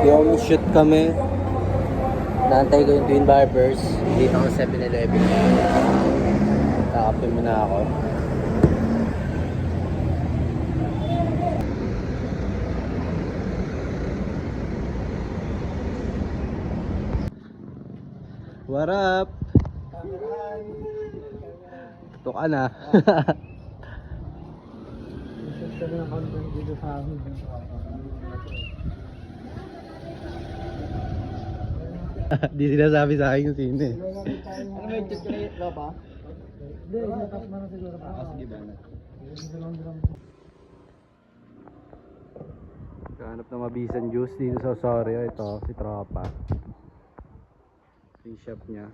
Yung shoot kami. Naantay ko yung Twin Barbers. Dito ako sa 7-Eleven. Kakape muna ako. What up? Ito ka na. Di sinasabi sa akin yung sino eh. Ano may chocolate ka pa? Hindi, natap mo na siguro pa. Sige ba na? Kahanap na mabisan juice dito sa Osorio. Ito, si Tropa. Yung shop niya.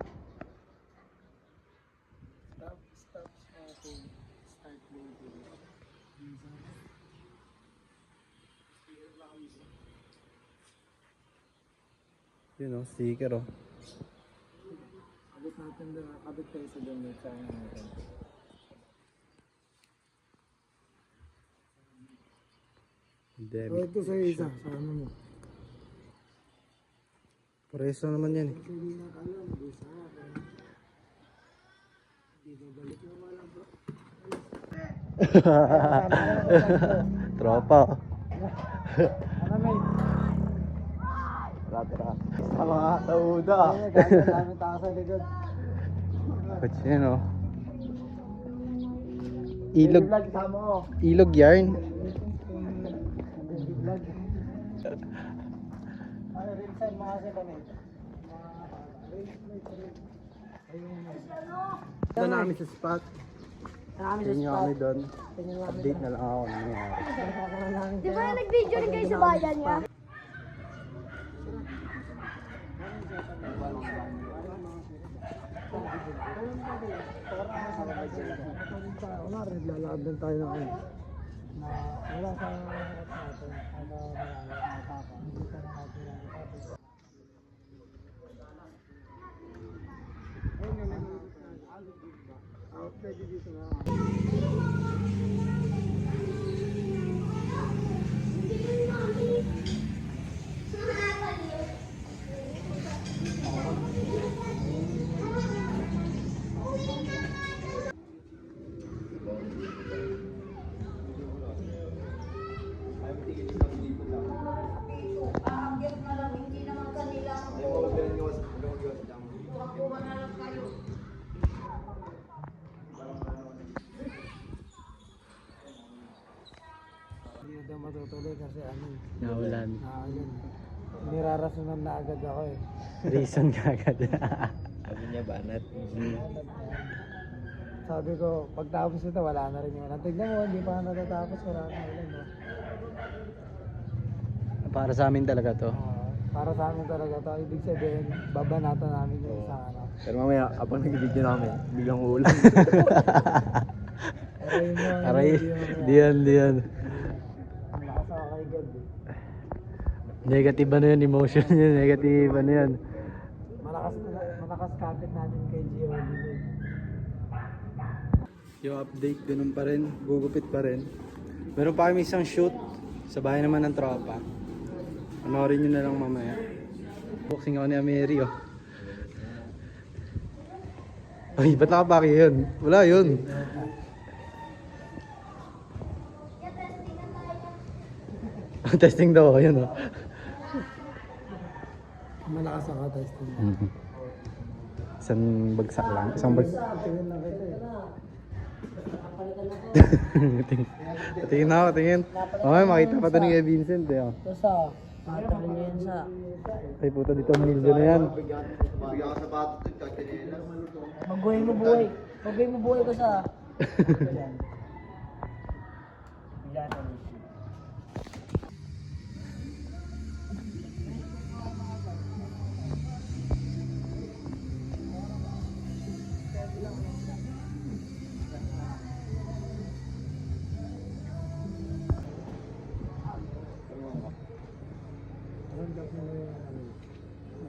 Yun o, sticker o. Kabit natin doon, kabit tayo sa doon sa natin. Ito sa isa, sa ano mo. Pareso naman yan eh. Hindi na alam, hindi sa akin. Hindi balik na walang bro. Tropa. Ano may? Tara. Mga tauda. Dami tao sa likod. Kutsi yan o. Ilog. Vlog tama ko. Ilog yarn. Vlog. Ano rin sa mga sa kami? Ito namin sa spot. Tingin kami doon. Tingnan namin. Update na lang ako ng nangyayari. Di ba nag-video rin kayo sa bayan niya? Wala rin, lalakad din tayo ng ano. Na wala sa harap natin. Ano nakaka. Hindi ka na natin nakaka. Pwede dito na. Hindi na daw matutuloy kasi ano eh. Naulan. Nakaalan. Nirarasunan na agad ako eh. Reason ka agad. Sabi niya banat. Sabi ko, pagtapos ito wala na rin yung ulan. Tignan mo, hindi pa natatapos, wala na ulan. No? Para sa amin talaga to. Para sa amin talaga to. Ibig sabihin, babanatan namin yung isang ano. Pero mamaya, kapag nag-video namin, biglang ulan. Aray, diyan. Ang lakas ako kay God eh. Negative ano yun, emotion yun, negative ano yun. Malakas kapit natin kay G.O.D. Yung update, ganun pa rin, gugupit pa rin. Meron pa kami isang shoot sa bahay naman ng Tropa. Panoorin nyo na lang mamaya. Boxing ako ni Ameri oh. Ay, ba't nakapaki yun? Wala yun. Testing daw, yun oh. Malakas ako testing. Isang bagsak lang. Isang bagsak. Tingin na kita eh. Tingin na ako, tingin. Okay, makita pa ito ni Kuya Vincent eh. Oh. Ito sa, matarin niya yan sa. Ay puta, dito ang milyo na yan. Magbuhay mo buhay. Magbuhay mo buhay ko sa.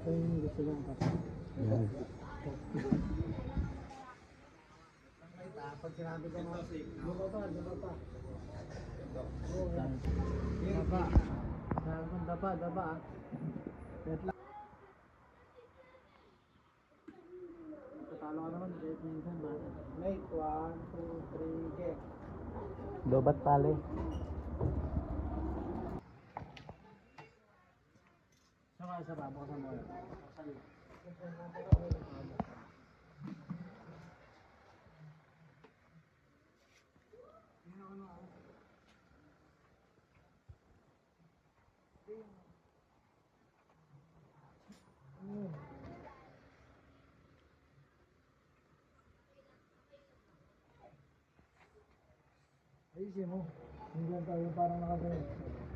Ito yung gusto lang kasi. Yan. Pag sinabi ko nga, daba pa. Daba. Daba. Bet lang. Tatalo ka naman, bet minsan ba? Mate, 1, 2, 3, get. Lobat pale. Isa pa, bukasan mo yun. Ayusin mo. Hindi lang tayo parang nakagayon.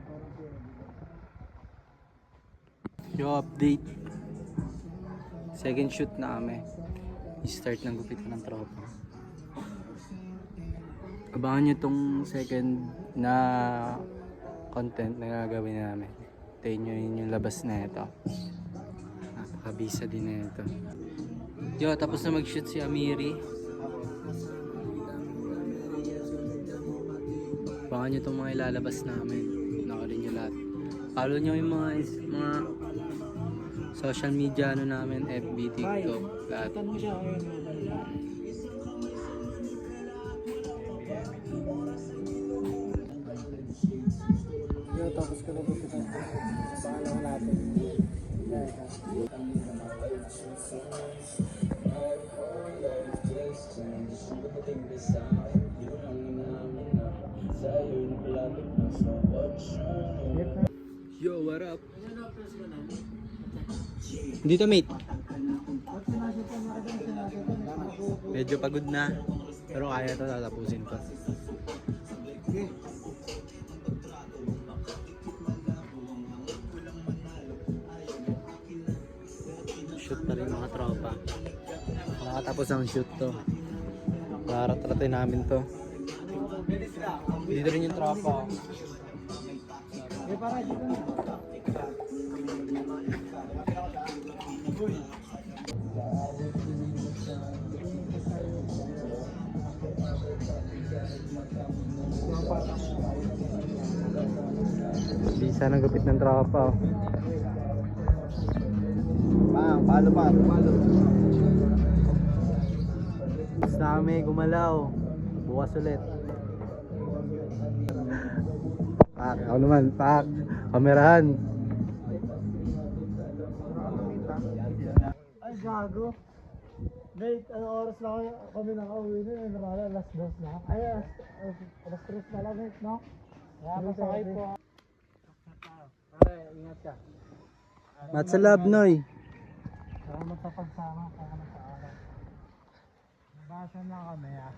Parang siya. Yo, update. Second shoot na kami. I-start ng gupit ng tropa. Abangan nyo tong second na content na gagawin namin. Tayo nyo yun yung labas na ito. Napakabisa din na ito. Yo, tapos na mag-shoot si Amiri. Abangan nyo itong mga ilalabas namin. Nakarin nyo lahat. Follow nyo yung mga social media ano namin, FB, TikTok, lahat. Tan mo siya ngayon. Yo, tapos ko na dito. Paano ko natin? Yo, what up? Dito, mate. Medyo pagod na. Pero kaya ito, tatapusin ko. Shoot na rin mga tropa. Nakatapos ang shoot to. Naratratin namin to. Dito rin yung tropa. Para dito na. Bisa ng gupit ng tropa. Palo. Basta kami gumalaw. Bukas ulit. Pak, ako naman, pak. Kamerahan. Ay, gago. Mate, ano oras na kami nakauwi na yun? Alas 2 na. Ay, alas 3 na lang, mate, no? Kaya pasakay po. Pare, ingat ka. Matsalab, Noy. Salamat sa pagsama. Salamat sa araw. Nabasa na kami, ah.